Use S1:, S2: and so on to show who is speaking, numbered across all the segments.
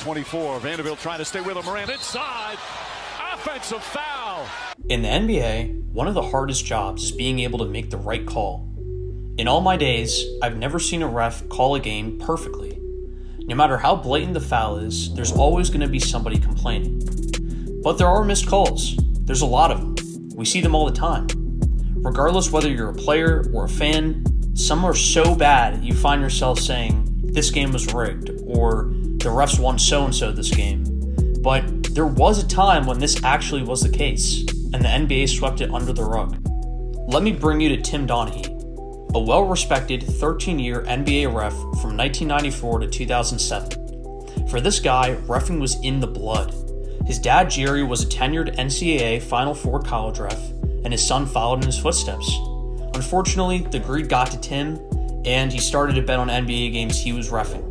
S1: 24. Vanderbilt trying to stay with him. Morant inside. Offensive foul.
S2: In the NBA, one of the hardest jobs is being able to make the right call. In all my days, I've never seen a ref call a game perfectly. No matter how blatant the foul is, there's always going to be somebody complaining. But there are missed calls. There's a lot of them. We see them all the time. Regardless whether you're a player or a fan, some are so bad you find yourself saying, this game was rigged, or the refs won so-and-so this game. But there was a time when this actually was the case, and the NBA swept it under the rug. Let me bring you to Tim Donaghy, a well-respected 13-year NBA ref from 1994 to 2007. For this guy, reffing was in the blood. His dad, Jerry, was a tenured NCAA Final Four college ref, and his son followed in his footsteps. Unfortunately, the greed got to Tim, and he started to bet on NBA games he was reffing.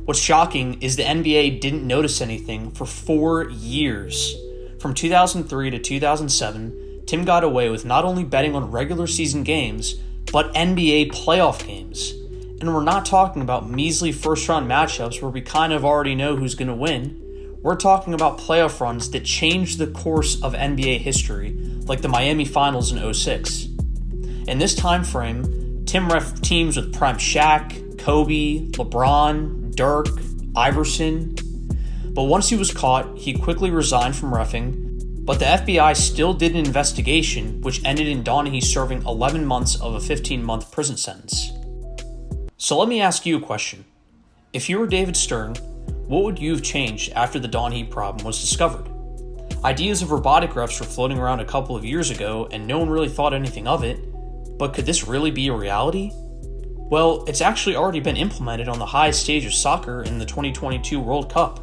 S2: What's shocking is the NBA didn't notice anything for 4 years. From 2003 to 2007, Tim got away with not only betting on regular season games, but NBA playoff games. And we're not talking about measly first-round matchups where we kind of already know who's going to win. We're talking about playoff runs that changed the course of NBA history, like the Miami Finals in 2006. In this time frame, Tim ref teams with prime Shaq, Kobe, LeBron, Dirk, Iverson. But once he was caught, he quickly resigned from reffing, but the FBI still did an investigation which ended in Donaghy serving 11 months of a 15-month prison sentence. So let me ask you a question. If you were David Stern, what would you have changed after the Donaghy problem was discovered? Ideas of robotic refs were floating around a couple of years ago and no one really thought anything of it, but could this really be a reality? Well, it's actually already been implemented on the highest stage of soccer in the 2022 World Cup.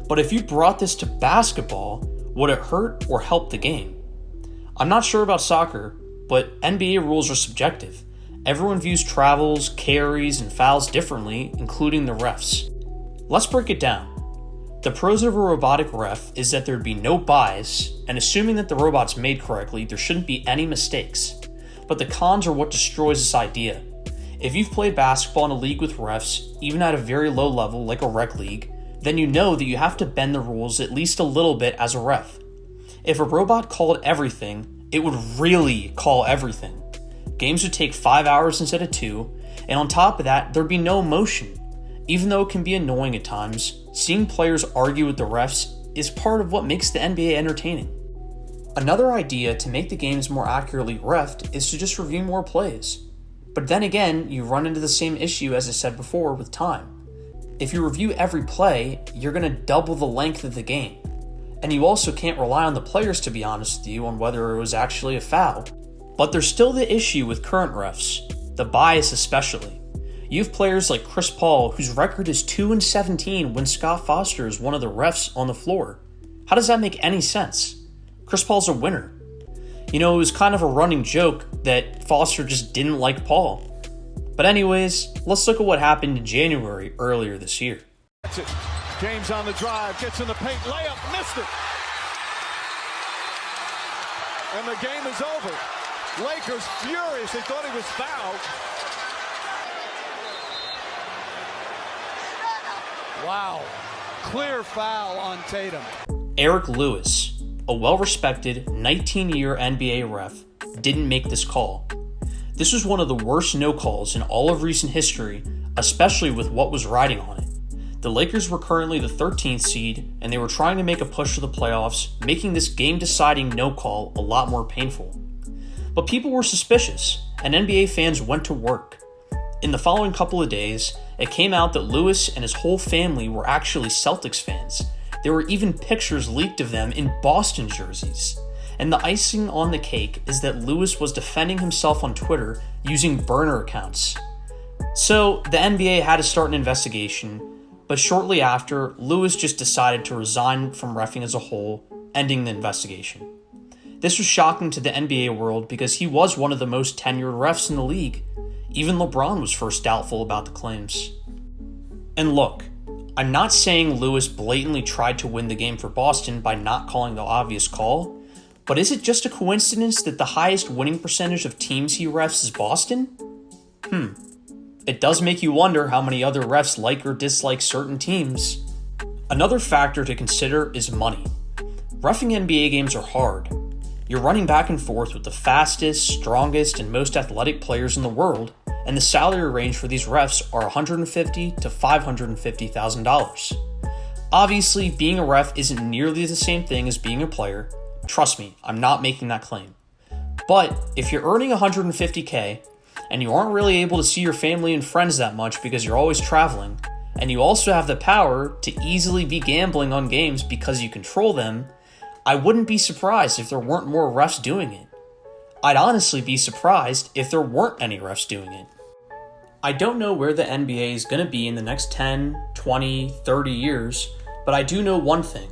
S2: But if you brought this to basketball, would it hurt or help the game? I'm not sure about soccer, but NBA rules are subjective. Everyone views travels, carries, and fouls differently, including the refs. Let's break it down. The pros of a robotic ref is that there'd be no bias, and assuming that the robot's made correctly, there shouldn't be any mistakes. But the cons are what destroys this idea. If you've played basketball in a league with refs, even at a very low level like a rec league, then you know that you have to bend the rules at least a little bit as a ref. If a robot called everything, it would really call everything. Games would take 5 hours instead of 2, and on top of that, there'd be no emotion. Even though it can be annoying at times, seeing players argue with the refs is part of what makes the NBA entertaining. Another idea to make the games more accurately reffed is to just review more plays. But then again, you run into the same issue as I said before with time. If you review every play, you're going to double the length of the game. And you also can't rely on the players, to be honest with you, on whether it was actually a foul. But there's still the issue with current refs, the bias especially. You have players like Chris Paul, whose record is 2-17 when Scott Foster is one of the refs on the floor. How does that make any sense? Chris Paul's a winner. You know, it was kind of a running joke that Foster just didn't like Paul. But anyways, let's look at what happened in January earlier this year.
S1: That's it. James on the drive, gets in the paint, layup, missed it. And the game is over. Lakers furious, they thought he was fouled.
S3: Wow, clear foul on Tatum.
S2: Eric Lewis, a well-respected 19-year NBA ref, didn't make this call. This was one of the worst no calls in all of recent history, especially with what was riding on it. The Lakers were currently the 13th seed, and they were trying to make a push to the playoffs, making this game-deciding no call a lot more painful. But people were suspicious, and NBA fans went to work. In the following couple of days, it came out that Lewis and his whole family were actually Celtics fans. There were even pictures leaked of them in Boston jerseys. And the icing on the cake is that Lewis was defending himself on Twitter using burner accounts. So the NBA had to start an investigation, but shortly after, Lewis just decided to resign from reffing as a whole, ending the investigation. This was shocking to the NBA world because he was one of the most tenured refs in the league. Even LeBron was first doubtful about the claims. And look, I'm not saying Lewis blatantly tried to win the game for Boston by not calling the obvious call, but is it just a coincidence that the highest winning percentage of teams he refs is Boston? It does make you wonder how many other refs like or dislike certain teams. Another factor to consider is money. Reffing NBA games are hard. You're running back and forth with the fastest, strongest, and most athletic players in the world, and the salary range for these refs are $150,000 to $550,000. Obviously, being a ref isn't nearly the same thing as being a player. Trust me, I'm not making that claim. But if you're earning $150K and you aren't really able to see your family and friends that much because you're always traveling, and you also have the power to easily be gambling on games because you control them, I wouldn't be surprised if there weren't more refs doing it. I'd honestly be surprised if there weren't any refs doing it. I don't know where the NBA is going to be in the next 10, 20, 30 years, but I do know one thing.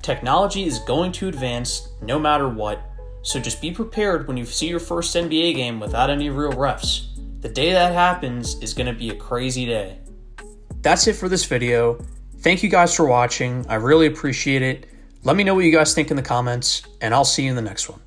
S2: Technology is going to advance no matter what, so just be prepared when you see your first NBA game without any real refs. The day that happens is going to be a crazy day. That's it for this video. Thank you guys for watching. I really appreciate it. Let me know what you guys think in the comments, and I'll see you in the next one.